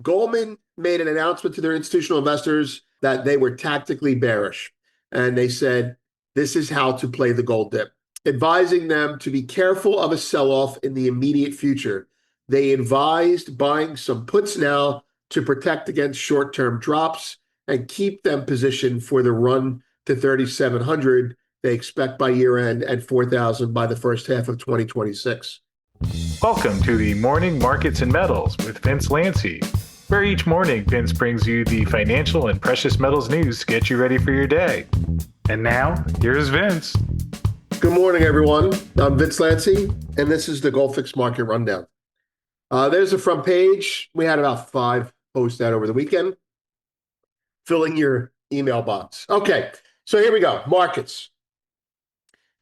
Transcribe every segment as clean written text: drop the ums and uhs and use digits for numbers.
Goldman made an announcement to their institutional investors that they were tactically bearish. And they said, this is how to play the gold dip, advising them to be careful of a sell-off in the immediate future. They advised buying some puts now to protect against short-term drops and keep them positioned for the run to 3,700 they expect by year-end and 4,000 by the first half of 2026. Welcome to the Morning Markets and Metals with Vince Lanci, where each morning Vince brings you the financial and precious metals news to get you ready for your day. And now, here's Vince. Good morning, everyone. I'm Vince Lanci, and this is the GoldFix Market Rundown. There's the front page. We had about 5 posts out over the weekend, filling your email box. Okay, so here we go. Markets.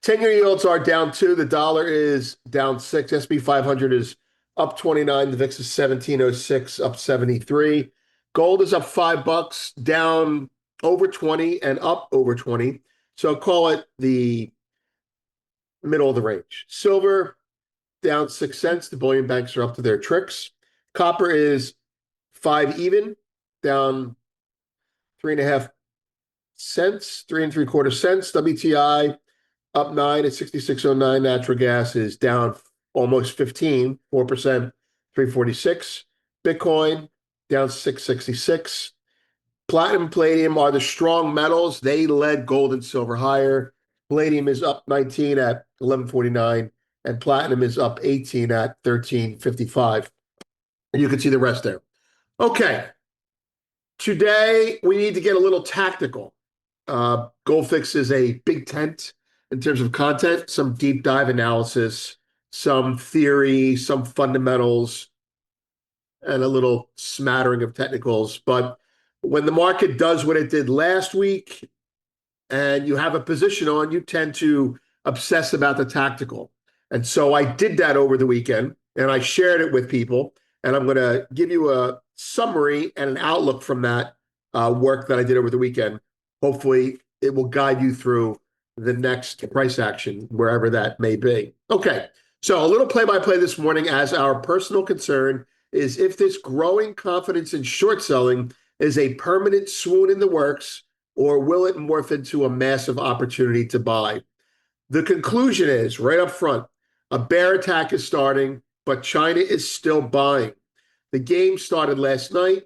10-year yields are down 2. The dollar is down 6. S&P 500 is up 29. The VIX is 1706, up 73. Gold is up $5, down over 20 and up over 20. So call it the middle of the range. Silver down 6 cents. The bullion banks are up to their tricks. Copper is 5 even, down 3.5 cents, 3 3/4 cents. WTI up 9 at 66.09. Natural gas is down almost 15, 4%, 346. Bitcoin down 666. Platinum and palladium are the strong metals. They led gold and silver higher. Palladium is up 19 at 11.49, and platinum is up 18 at 13.55. And you can see the rest there. Okay. Today, we need to get a little tactical. GoldFix is a big tent in terms of content, some deep dive analysis, some theory, some fundamentals, and a little smattering of technicals. But when the market does what it did last week and you have a position on, you tend to obsess about the tactical. And so I did that over the weekend, and I shared it with people. And I'm going to give you a summary and an outlook from that work that I did over the weekend. Hopefully, it will guide you through the next price action, wherever that may be. Okay, so a little play-by-play this morning, as our personal concern is if this growing confidence in short selling is a permanent swoon in the works, or will it morph into a massive opportunity to buy? The conclusion is, right up front, a bear attack is starting, but China is still buying. The game started last night,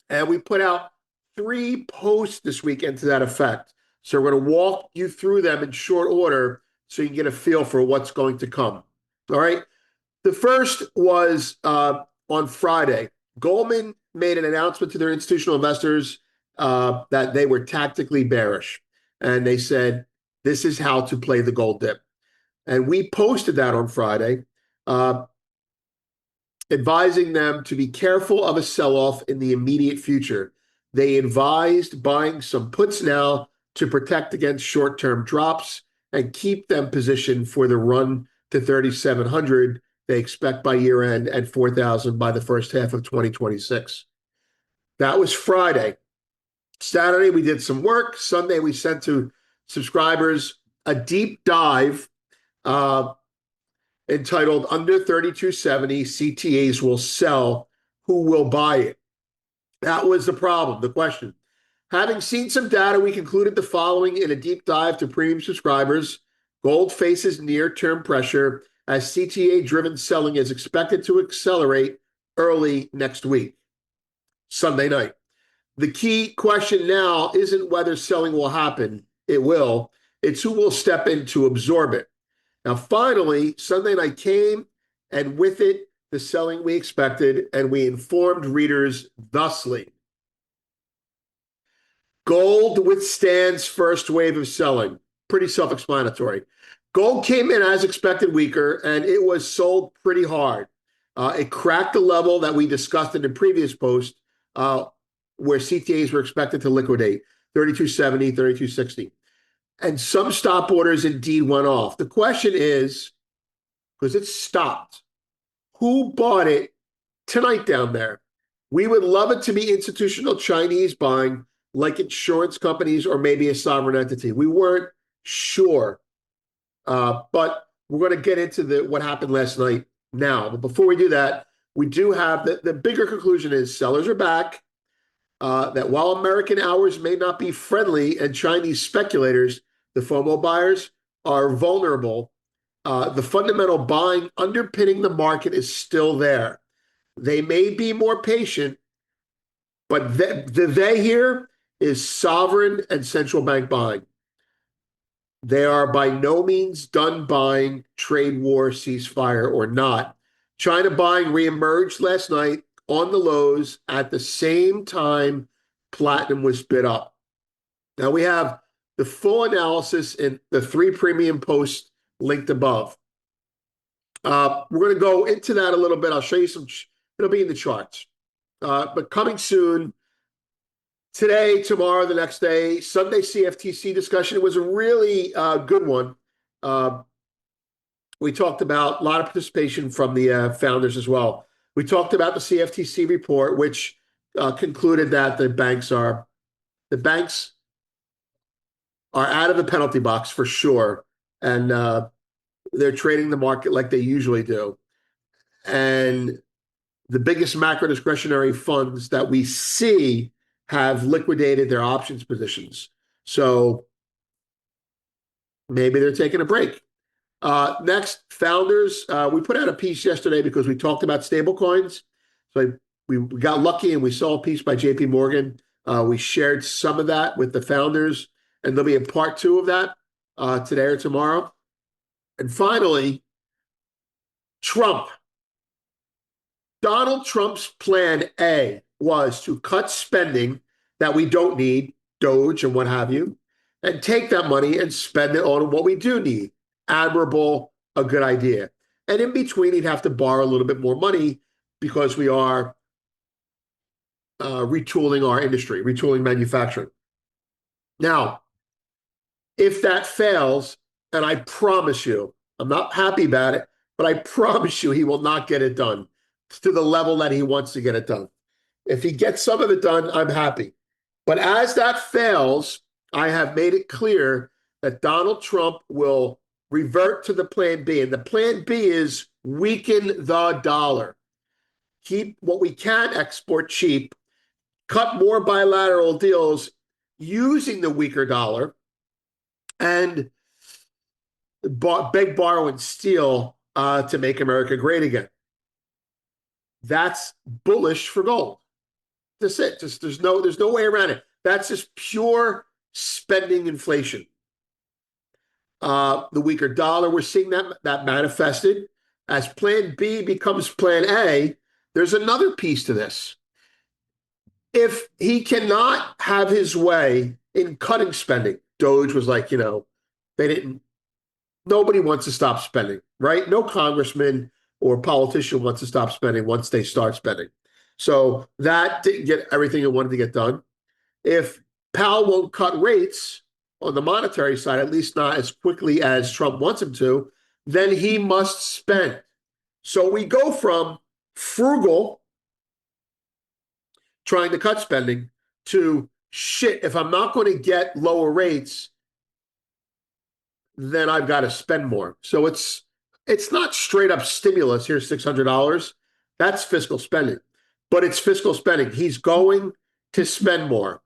and we put out 3 posts this weekend to that effect. So we're going to walk you through them in short order so you can get a feel for what's going to come. All right. The first was on Friday. Goldman made an announcement to their institutional investors that they were tactically bearish. And they said, this is how to play the gold dip. And we posted that on Friday, advising them to be careful of a sell-off in the immediate future. They advised buying some puts now to protect against short-term drops and keep them positioned for the run to 3,700 they expect by year-end and 4,000 by the first half of 2026. That was Friday. Saturday, we did some work. Sunday, we sent to subscribers a deep dive entitled Under 3270, CTAs Will Sell, Who Will Buy It? That was the problem, the question. Having seen some data, we concluded the following in a deep dive to premium subscribers. Gold faces near-term pressure as CTA-driven selling is expected to accelerate early next week, Sunday night. The key question now isn't whether selling will happen. It will. It's who will step in to absorb it. Now, finally, Sunday night came, and with it, the selling we expected, and we informed readers thusly. Gold withstands first wave of selling. Pretty self-explanatory. Gold came in as expected weaker, and it was sold pretty hard. It cracked the level that we discussed in the previous post, where CTAs were expected to liquidate, 3270, 3260. And some stop orders indeed went off. The question is, because it stopped, who bought it tonight down there? We would love it to be institutional Chinese buying, like insurance companies or maybe a sovereign entity. We weren't sure, but we're going to get into what happened last night now. But before we do that, we do have the bigger conclusion is sellers are back. That while American hours may not be friendly and Chinese speculators, the FOMO buyers, are vulnerable, the fundamental buying underpinning the market is still there. They may be more patient, but the they here is sovereign and central bank buying. They are by no means done buying, trade war, ceasefire, or not. China buying reemerged last night on the lows at the same time platinum was bid up. Now we have the full analysis in the 3 premium posts linked above. We're going to go into that a little bit. I'll show you some, it'll be in the charts. But coming soon, today, tomorrow, the next day, Sunday CFTC discussion. It was a really good one. We talked about a lot of participation from the founders as well. We talked about the CFTC report, which concluded that the banks are out of the penalty box for sure, and they're trading the market like they usually do. And the biggest macro discretionary funds that we see have liquidated their options positions. So maybe they're taking a break. Next, founders. We put out a piece yesterday because we talked about stablecoins. So we got lucky and we saw a piece by JP Morgan. We shared some of that with the founders, and there'll be a part 2 of that today or tomorrow. And finally, Trump. Donald Trump's plan A was to cut spending that we don't need, Doge and what have you, and take that money and spend it on what we do need. Admirable, a good idea. And in between, he'd have to borrow a little bit more money because we are retooling our industry, retooling manufacturing. Now, if that fails, and I promise you, I'm not happy about it, but I promise you he will not get it done to the level that he wants to get it done. If he gets some of it done, I'm happy. But as that fails, I have made it clear that Donald Trump will revert to the plan B. And the plan B is weaken the dollar. Keep what we can export cheap, cut more bilateral deals using the weaker dollar, and beg, borrow, and steal to make America great again. That's bullish for gold. That's it. Just there's no way around it. That's just pure spending inflation. The weaker dollar, we're seeing that manifested. As Plan B becomes Plan A, there's another piece to this. If he cannot have his way in cutting spending, Doge was like, nobody wants to stop spending, right? No congressman or politician wants to stop spending once they start spending. So that didn't get everything it wanted to get done. If Powell won't cut rates on the monetary side, at least not as quickly as Trump wants him to, then he must spend. So we go from frugal, trying to cut spending, to shit, if I'm not going to get lower rates, then I've got to spend more. So it's not straight up stimulus, here's $600. That's fiscal spending. But it's fiscal spending. He's going to spend more.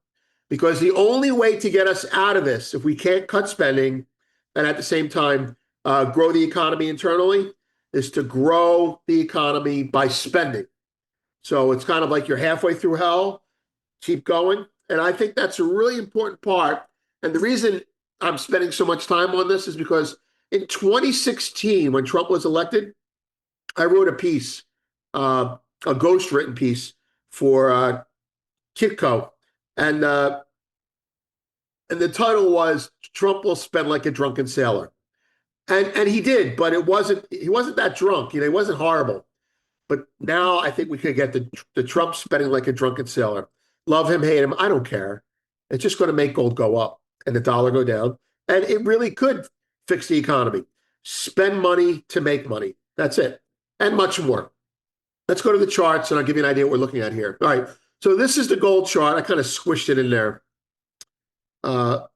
Because the only way to get us out of this, if we can't cut spending and at the same time grow the economy internally, is to grow the economy by spending. So it's kind of like you're halfway through hell, keep going. And I think that's a really important part. And the reason I'm spending so much time on this is because in 2016, when Trump was elected, I wrote a piece, a ghostwritten piece for Kitco. And the title was Trump will spend like a drunken sailor. And he did, but he wasn't that drunk. He wasn't horrible. But now I think we could get the Trump spending like a drunken sailor. Love him, hate him, I don't care. It's just going to make gold go up and the dollar go down. And it really could fix the economy. Spend money to make money. That's it. And much more. Let's go to the charts and I'll give you an idea what we're looking at here. All right. So this is the gold chart. I kind of squished it in there. Now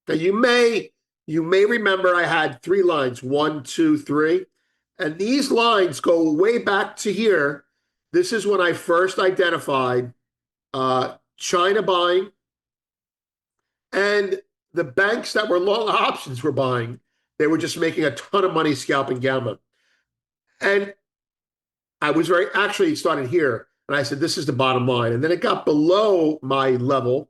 you may remember I had 3 lines, 1, 2, 3. And these lines go way back to here. This is when I first identified China buying, and the banks that were long options were buying. They were just making a ton of money scalping gamma. And I was actually started here, and I said, this is the bottom line. And then it got below my level,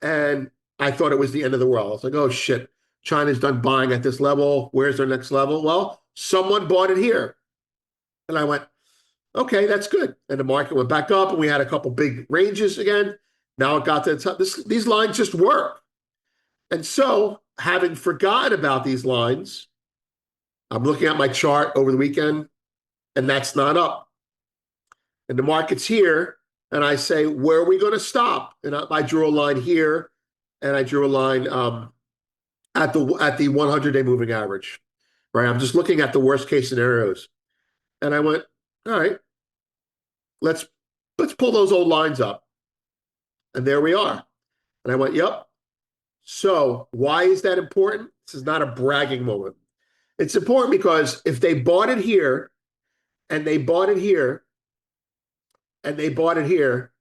and I thought it was the end of the world. I was like, oh shit, China's done buying at this level. Where's their next level? Well, someone bought it here. And I went, okay, that's good. And the market went back up, and we had a couple big ranges again. Now it got to the top. These lines just work. And so, having forgotten about these lines, I'm looking at my chart over the weekend, and that's not up. And the market's here, and I say, where are we going to stop? And I drew a line here, and I drew a line at the 100-day moving average, right? I'm just looking at the worst case scenarios. And I went, all right, let's pull those old lines up. And there we are. And I went, yep. So why is that important? This is not a bragging moment. It's important because if they bought it here, and they bought it here, and they bought it here,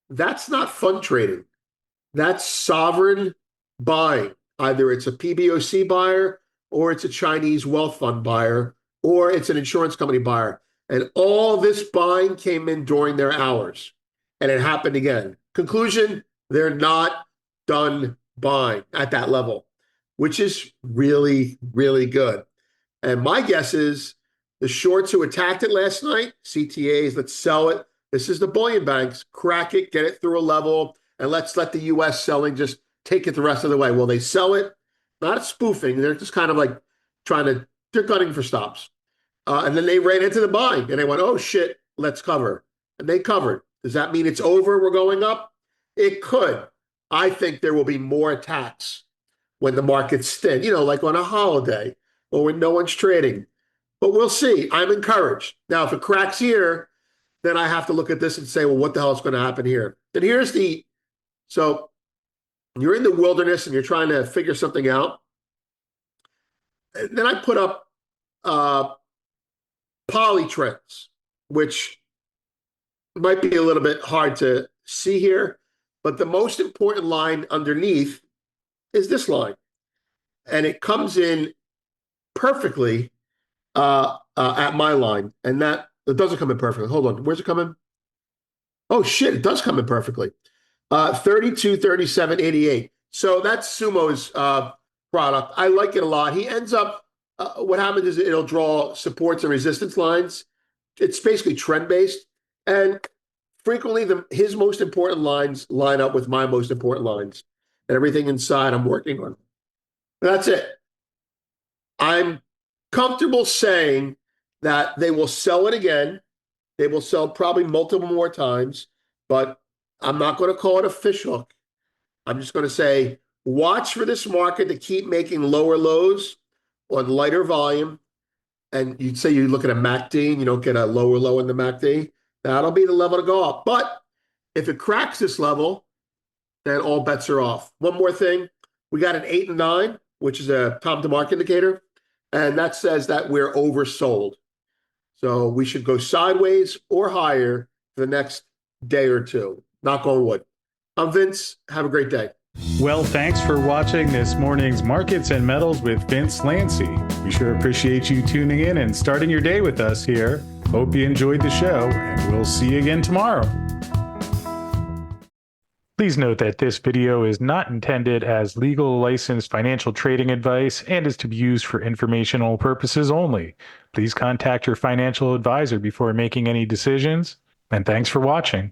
that's not fund trading. That's sovereign buying. Either it's a PBOC buyer, or it's a Chinese wealth fund buyer, or it's an insurance company buyer. And all this buying came in during their hours. And it happened again. Conclusion, they're not done buying at that level, which is really, really good. And my guess is the shorts who attacked it last night, CTAs, let's sell it. This is the bullion banks. Crack it, get it through a level, and let's let the U.S. selling just take it the rest of the way. Well, they sell it, not spoofing. They're just kind of like they're gunning for stops. And then they ran into the buying, and they went, oh, shit, let's cover. And they covered. Does that mean it's over? We're going up? It could. I think there will be more attacks when the market's thin, like on a holiday or when no one's trading. But we'll see. I'm encouraged. Now, if it cracks here, then I have to look at this and say, well, what the hell is going to happen here? And so you're in the wilderness and you're trying to figure something out. And then I put up poly trends, which might be a little bit hard to see here, but the most important line underneath is this line. And it comes in perfectly at my line. And that it doesn't come in perfectly. Hold on. Where's it coming? Oh, shit. It does come in perfectly. 32, 37, 88. So that's Sumo's product. I like it a lot. He ends up, what happens is it'll draw supports and resistance lines. It's basically trend-based. And frequently, his most important lines line up with my most important lines. And everything inside I'm working on. That's it. I'm comfortable saying that they will sell it again. They will sell probably multiple more times, but I'm not going to call it a fish hook. I'm just going to say, watch for this market to keep making lower lows on lighter volume. And you'd say you look at a MACD and you don't get a lower low in the MACD. That'll be the level to go up. But if it cracks this level, then all bets are off. One more thing. We got an 8 and 9, which is a time to market indicator. And that says that we're oversold. So we should go sideways or higher for the next day or two. Knock on wood. I'm Vince. Have a great day. Well, thanks for watching this morning's Markets and Metals with Vince Lanci. We sure appreciate you tuning in and starting your day with us here. Hope you enjoyed the show, and we'll see you again tomorrow. Please note that this video is not intended as legal licensed financial trading advice and is to be used for informational purposes only. Please contact your financial advisor before making any decisions, and thanks for watching.